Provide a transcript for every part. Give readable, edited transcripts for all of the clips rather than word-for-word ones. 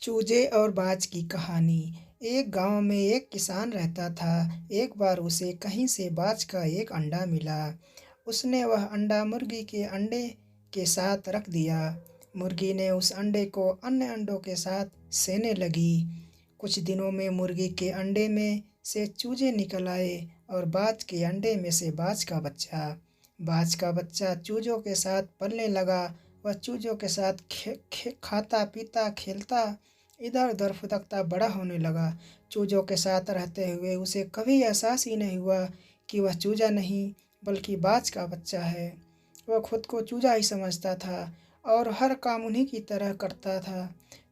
चूजे और बाज की कहानी। एक गांव में एक किसान रहता था। एक बार उसे कहीं से बाज का एक अंडा मिला। उसने वह अंडा मुर्गी के अंडे के साथ रख दिया। मुर्गी ने उस अंडे को अन्य अंडों के साथ सेने लगी। कुछ दिनों में मुर्गी के अंडे में से चूजे निकल आए और बाज के अंडे में से बाज का बच्चा चूजों के साथ पलने लगा। वह चूजों के साथ खाता पीता खेलता इधर उधर फुदकता बड़ा होने लगा। चूजों के साथ रहते हुए उसे कभी एहसास ही नहीं हुआ कि वह चूजा नहीं बल्कि बाज का बच्चा है। वह खुद को चूजा ही समझता था और हर काम उन्हीं की तरह करता था।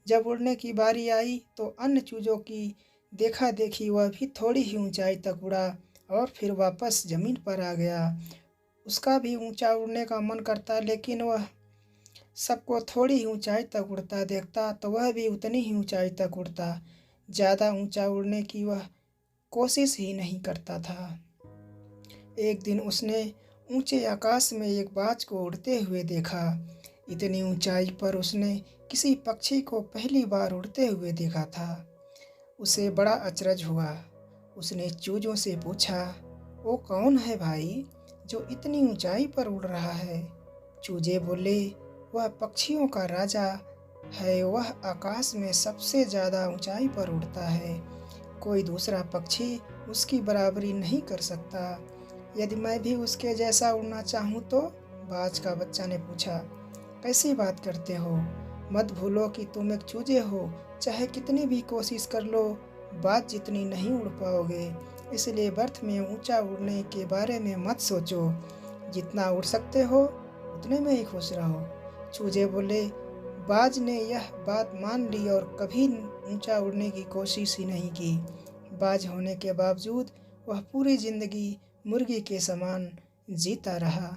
जब उड़ने की बारी आई तो अन्य चूजों की देखा देखी वह भी थोड़ी ही ऊंचाई तक उड़ा और फिर वापस ज़मीन पर आ गया। उसका भी ऊंचा उड़ने का मन करता, लेकिन वह सबको थोड़ी ही ऊंचाई तक उड़ता देखता तो वह भी उतनी ही ऊंचाई तक उड़ता। ज़्यादा ऊंचा उड़ने की वह कोशिश ही नहीं करता था। एक दिन उसने ऊंचे आकाश में एक बाज को उड़ते हुए देखा। इतनी ऊंचाई पर उसने किसी पक्षी को पहली बार उड़ते हुए देखा था। उसे बड़ा अचरज हुआ। उसने चूजों से पूछा, वो कौन है भाई जो इतनी ऊंचाई पर उड़ रहा है? चूजे बोले, वह पक्षियों का राजा है। वह आकाश में सबसे ज़्यादा ऊंचाई पर उड़ता है। कोई दूसरा पक्षी उसकी बराबरी नहीं कर सकता। यदि मैं भी उसके जैसा उड़ना चाहूँ तो? बाज का बच्चा ने पूछा। कैसी बात करते हो? मत भूलो कि तुम एक चूजे हो। चाहे कितनी भी कोशिश कर लो, बाज जितनी नहीं उड़ पाओगे। इसलिए बर्थ में ऊंचा उड़ने के बारे में मत सोचो। जितना उड़ सकते हो उतने में ही खुश रहो। चूजे बोले। बाज ने यह बात मान ली और कभी ऊंचा उड़ने की कोशिश ही नहीं की। बाज होने के बावजूद वह पूरी जिंदगी मुर्गी के समान जीता रहा।